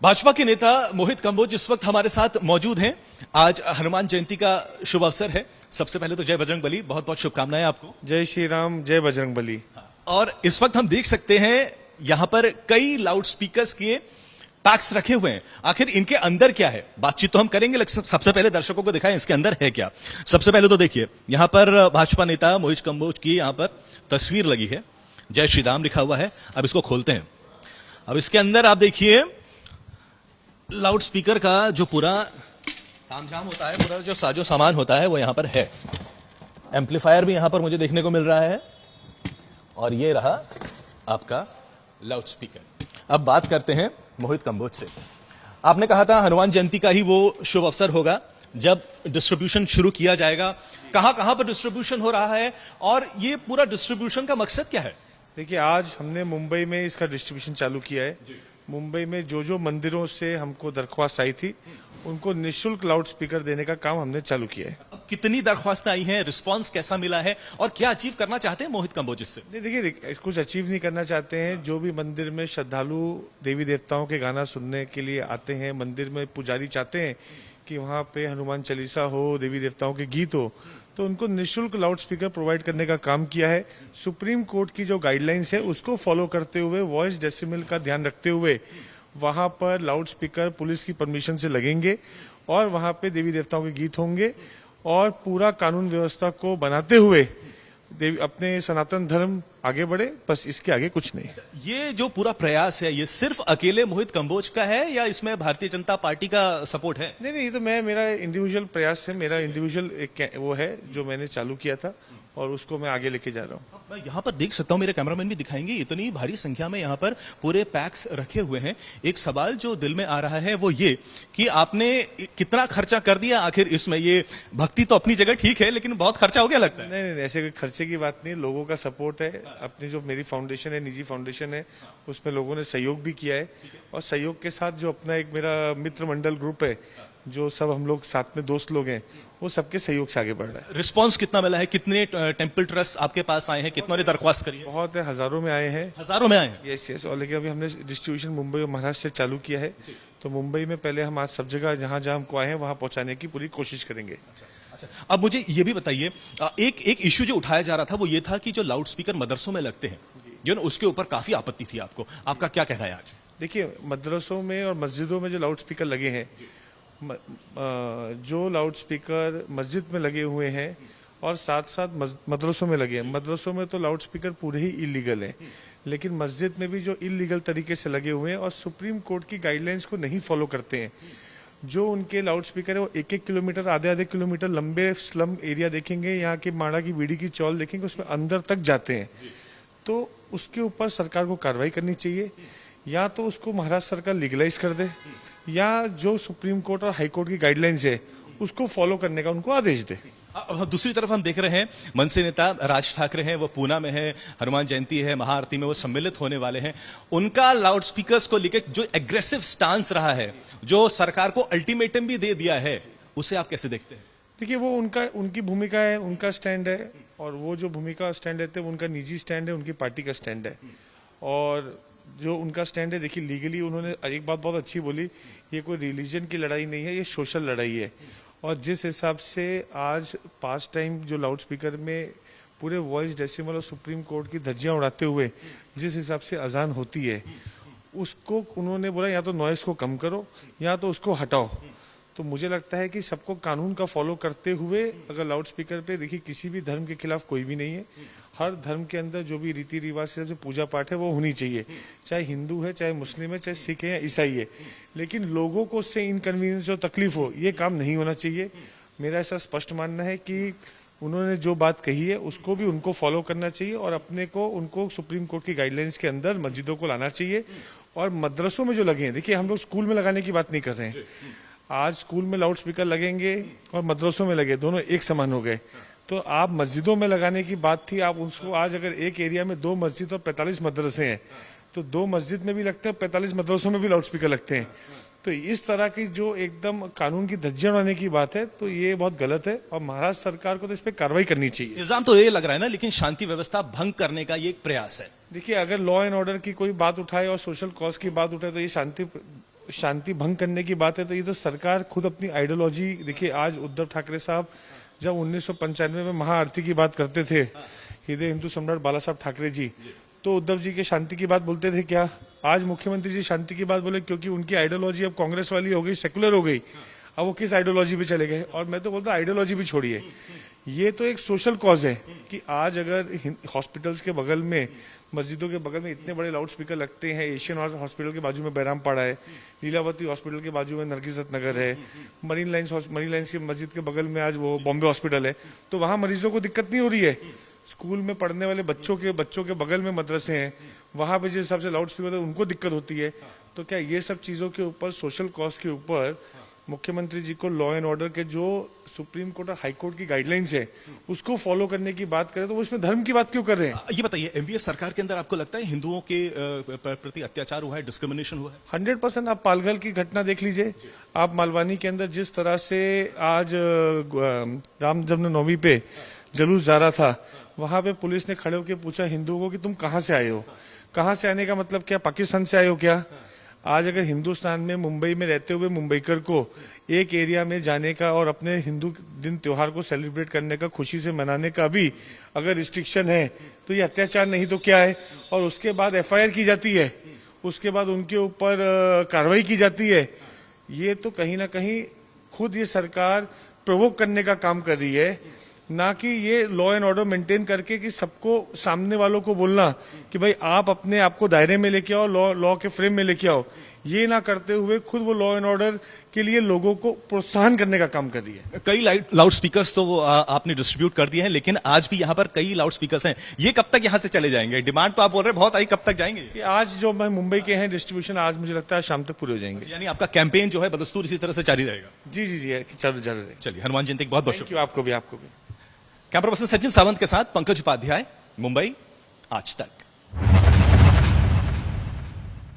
भाजपा के नेता मोहित कंबोज इस वक्त हमारे साथ मौजूद हैं। आज हनुमान जयंती का शुभ अवसर है। सबसे पहले तो जय बजरंगबली, बहुत बहुत शुभकामनाएं आपको। जय श्री राम, जय बजरंगबली। और इस वक्त हम देख सकते हैं यहां पर कई लाउड स्पीकर्स के पैक्स रखे हुए हैं। आखिर इनके अंदर क्या है, बातचीत तो हम करेंगे, लेकिन सबसे पहले दर्शकों को दिखाएं इसके अंदर है क्या। सबसे पहले तो देखिए यहां पर भाजपा नेता मोहित कंबोज की यहां पर तस्वीर लगी है, जय श्री राम लिखा हुआ है। अब इसको खोलते हैं। अब इसके अंदर आप देखिए लाउड स्पीकर का जो पूरा तामझाम होता है, पूरा जो साजो सामान होता है वो यहां पर है। एम्पलीफायर भी यहां पर मुझे देखने को मिल रहा है और ये रहा आपका लाउड स्पीकर। अब बात करते हैं मोहित कंबोज से। आपने कहा था हनुमान जयंती का ही वो शुभ अवसर होगा जब डिस्ट्रीब्यूशन शुरू किया जाएगा। कहां पर डिस्ट्रीब्यूशन हो रहा है और ये पूरा डिस्ट्रीब्यूशन का मकसद क्या है? देखिए, आज हमने मुंबई में इसका डिस्ट्रीब्यूशन चालू किया है। मुंबई में जो मंदिरों से हमको दरख्वास्त आई थी उनको निःशुल्क लाउड स्पीकर देने का काम हमने चालू किया है। कितनी दरख्वास्तें आई हैं, रिस्पांस कैसा मिला है और क्या अचीव करना चाहते हैं मोहित कंबोज इससे? देखिए, कुछ अचीव नहीं करना चाहते हैं। जो भी मंदिर में श्रद्धालु देवी देवताओं के गाना सुनने के लिए आते हैं, मंदिर में पुजारी चाहते हैं कि वहाँ पे हनुमान चालीसा हो, देवी देवताओं के गीत हो, तो उनको निःशुल्क लाउड स्पीकर प्रोवाइड करने का काम किया है। सुप्रीम कोर्ट की जो गाइडलाइंस है उसको फॉलो करते हुए, वॉइस डेसिमल का ध्यान रखते हुए वहां पर लाउड स्पीकर पुलिस की परमिशन से लगेंगे और वहां पे देवी देवताओं के गीत होंगे और पूरा कानून व्यवस्था को बनाते हुए अपने सनातन धर्म आगे बढ़े। बस इसके आगे कुछ नहीं। ये जो पूरा प्रयास है ये सिर्फ अकेले मोहित कंबोज का है या इसमें भारतीय जनता पार्टी का सपोर्ट है? नहीं, ये तो मेरा इंडिविजुअल प्रयास है, मेरा इंडिविजुअल एक वो है जो मैंने चालू किया था और उसको मैं आगे लेके जा रहा हूँ। मैं यहाँ पर देख सकता हूँ, मेरे कैमरामैन भी दिखाएंगे, इतनी भारी संख्या में यहाँ पर पूरे पैक्स रखे हुए हैं। एक सवाल जो दिल में आ रहा है वो ये कि आपने कितना खर्चा कर दिया आखिर इसमें? ये भक्ति तो अपनी जगह ठीक है लेकिन बहुत खर्चा हो गया लगता है। नहीं, ऐसे कोई खर्चे की बात नहीं। लोगों का सपोर्ट है। अपनी जो मेरी फाउंडेशन है, निजी फाउंडेशन है, उसमें लोगों ने सहयोग भी किया है और सहयोग के साथ जो अपना एक मेरा मित्र मंडल ग्रुप है, जो सब हम लोग साथ में दोस्त लोग हैं, वो सबके सहयोग से आगे बढ़ रहा है। रिस्पांस कितना मिला है? कितने टेंपल ट्रस्ट आपके पास आए हैं? कितनों ने दरख्वास्त करी है? बहुत है, हजारों में आए हैं। हजारों में आए हैं? यस। और लेकिन अभी हमने डिस्ट्रीब्यूशन मुंबई और महाराष्ट्र से चालू किया है, तो मुंबई में पहले हम आज सब जगह जहां जहां हमको आए हैं वहां पहुंचाने की पूरी कोशिश करेंगे। अच्छा, अब मुझे ये भी बताइए, एक इश्यू जो उठाया जा रहा था वो ये था कि जो लाउड स्पीकर मदरसों में लगते हैं, जो ना उसके ऊपर काफी आपत्ति थी आपको। आपका क्या कहना है आज? देखिए, मदरसों में और मस्जिदों में जो लाउड स्पीकर लगे हैं, जो लाउड स्पीकर मस्जिद में लगे हुए हैं और साथ साथ मदरसों में लगे हैं, मदरसों में तो लाउड स्पीकर पूरे ही इलीगल हैं, लेकिन मस्जिद में भी जो इलीगल तरीके से लगे हुए हैं और सुप्रीम कोर्ट की गाइडलाइंस को नहीं फॉलो करते हैं। जो उनके लाउड स्पीकर है वो 1-1 किलोमीटर, आधे किलोमीटर लंबे स्लम एरिया देखेंगे, यहाँ की माड़ा की बीड़ी की चौल देखेंगे, उसमें अंदर तक जाते हैं। तो उसके ऊपर सरकार को कार्रवाई करनी चाहिए। या तो उसको महाराष्ट्र सरकार लीगलाइज कर दे या जो सुप्रीम कोर्ट और हाई कोर्ट की गाइडलाइंस है उसको फॉलो करने का उनको आदेश दे। दूसरी तरफ हम देख रहे हैं मनसे नेता राज ठाकरे हैं, वो पूना में है, हनुमान जयंती है, महाआरती में वो सम्मिलित होने वाले हैं। उनका लाउड स्पीकर्स को लेकर जो एग्रेसिव स्टांस रहा है, जो सरकार को अल्टीमेटम भी दे दिया है, उसे आप कैसे देखते हैं? देखिए, वो उनकी भूमिका है, उनका स्टैंड है और वो जो भूमिका स्टैंड लेते हैं वो उनका निजी स्टैंड है, उनकी पार्टी का स्टैंड है। और जो उनका स्टैंड है, देखिए लीगली उन्होंने एक बात बहुत अच्छी बोली, ये कोई रिलीजन की लड़ाई नहीं है, ये सोशल लड़ाई है। और जिस हिसाब से आज पास टाइम जो लाउड स्पीकर में पूरे वॉइस डेसिमल और सुप्रीम कोर्ट की धज्जियां उड़ाते हुए जिस हिसाब से अजान होती है, उसको उन्होंने बोला या तो नॉइस को कम करो या तो उसको हटाओ। तो मुझे लगता है कि सबको कानून का फॉलो करते हुए अगर लाउड स्पीकर पे, देखिए किसी भी धर्म के खिलाफ कोई भी नहीं है। हर धर्म के अंदर जो भी रीति रिवाज से पूजा पाठ है वो होनी चाहिए, चाहे हिंदू है, चाहे मुस्लिम है, चाहे सिख है या ईसाई है। लेकिन लोगों को उससे इनकन्वीनियंस और तकलीफ हो, ये काम नहीं होना चाहिए। मेरा ऐसा स्पष्ट मानना है कि उन्होंने जो बात कही है उसको भी उनको फॉलो करना चाहिए और अपने को उनको सुप्रीम कोर्ट की गाइडलाइंस के अंदर मस्जिदों को लाना चाहिए। और मदरसों में जो लगे हैं, देखिए हम लोग स्कूल में लगाने की बात नहीं कर रहे हैं। आज स्कूल में लाउड स्पीकर लगेंगे और मदरसों में लगे, दोनों एक समान हो गए। तो आप मस्जिदों में लगाने की बात थी, आप उसको आज अगर एक एरिया में 2 मस्जिद और 45 मदरसे हैं तो 2 मस्जिद में भी लगते हैं, 45 मदरसों में भी लाउड स्पीकर लगते हैं। तो इस तरह की जो एकदम कानून की धज्जियां उड़ाने की बात है तो ये बहुत गलत है और महाराष्ट्र सरकार को तो इस पर कार्रवाई करनी चाहिए। इल्जाम तो ये लग रहा है ना, लेकिन शांति व्यवस्था भंग करने का ये एक प्रयास है। देखिए, अगर लॉ एंड ऑर्डर की कोई बात उठाए और सोशल कॉज की बात उठाए तो ये शांति शांति भंग करने की बात है तो ये तो सरकार खुद अपनी आइडियोलॉजी देखिए। आज उद्धव ठाकरे साहब जब 1995 में महाआरती की बात करते थे, हृदय हिंदू सम्राट बाला साहब ठाकरे जी, तो उद्धव जी के शांति की बात बोलते थे क्या? आज मुख्यमंत्री जी शांति की बात बोले क्योंकि उनकी आइडियोलॉजी अब कांग्रेस वाली हो गई, सेकुलर हो गई। अब वो किस आइडियोलॉजी पे चले गए? और मैं तो बोलता आइडियोलॉजी भी छोड़िए, ये तो एक सोशल कॉज है कि आज अगर हॉस्पिटल्स के बगल में, मस्जिदों के बगल में इतने बड़े लाउड स्पीकर लगते हैं, एशियन हॉस्पिटल के बाजू में बैरामपाड़ा है, लीलावती हॉस्पिटल के बाजू में नरगिसत नगर है, मरीन लाइन्स की मस्जिद के बगल में आज वो बॉम्बे हॉस्पिटल है, तो वहां मरीजों को दिक्कत नहीं हो रही है। स्कूल में पढ़ने वाले बच्चों के बगल में मदरसे हैं, वहां पे जिस हिसाब से लाउड स्पीकर उनको दिक्कत होती है। तो क्या ये सब चीजों के ऊपर, सोशल कॉज के ऊपर मुख्यमंत्री जी को लॉ एंड ऑर्डर के जो सुप्रीम कोर्ट और हाई कोर्ट की गाइडलाइंस है उसको फॉलो करने की बात करें तो वो इसमें धर्म की बात क्यों कर रहे हैं? ये बताइए, एमवीएस सरकार के अंदर आपको लगता है हिंदुओं के प्रति अत्याचार हुआ है, डिस्क्रिमिनेशन हुआ है? 100%। आप पालघर की घटना देख लीजिए, आप मालवानी के अंदर जिस तरह से आज राम जन्मभूमि पे जुलूस जा रहा था, वहां पे पुलिस ने खड़े होकर पूछा हिंदुओं को कि तुम कहां से आए हो? कहां से आने का मतलब क्या? पाकिस्तान से आए हो क्या? आज अगर हिंदुस्तान में मुंबई में रहते हुए मुंबईकर को एक एरिया में जाने का और अपने हिंदू दिन त्योहार को सेलिब्रेट करने का, खुशी से मनाने का भी अगर रिस्ट्रिक्शन है तो ये अत्याचार नहीं तो क्या है? और उसके बाद एफआईआर की जाती है, उसके बाद उनके ऊपर कार्रवाई की जाती है। ये तो कहीं ना कहीं खुद ये सरकार प्रोवोक करने का काम कर रही है, ना कि ये लॉ एंड ऑर्डर मेंटेन करके कि सबको, सामने वालों को बोलना कि भाई आप अपने आप को दायरे में लेके आओ, लॉ के फ्रेम में लेके आओ। ये ना करते हुए खुद वो लॉ एंड ऑर्डर के लिए लोगों को प्रोत्साहन करने का काम कर रही है। कई लाउड स्पीकर्स तो आपने डिस्ट्रीब्यूट कर दिए हैं, लेकिन आज भी यहाँ पर कई लाउड स्पीकर्स हैं। ये कब तक यहाँ से चले जाएंगे? डिमांड तो आप बोल रहे हैं बहुत आई, कब तक जाएंगे? कि आज जो मैं मुंबई के हैं डिस्ट्रीब्यूशन, आज मुझे लगता है शाम तक पूरे हो जाएंगे। यानी आपका कैंपेन जो है बदस्तूर इसी तरह से जारी रहेगा? जी जी जी, जरूर। चलिए, हनुमान जयंती बहुत बहुत शुक्रिया। आपको भी। कैमरा पर्सन सचिन सावंत के साथ पंकज उपाध्याय, मुंबई, आज तक।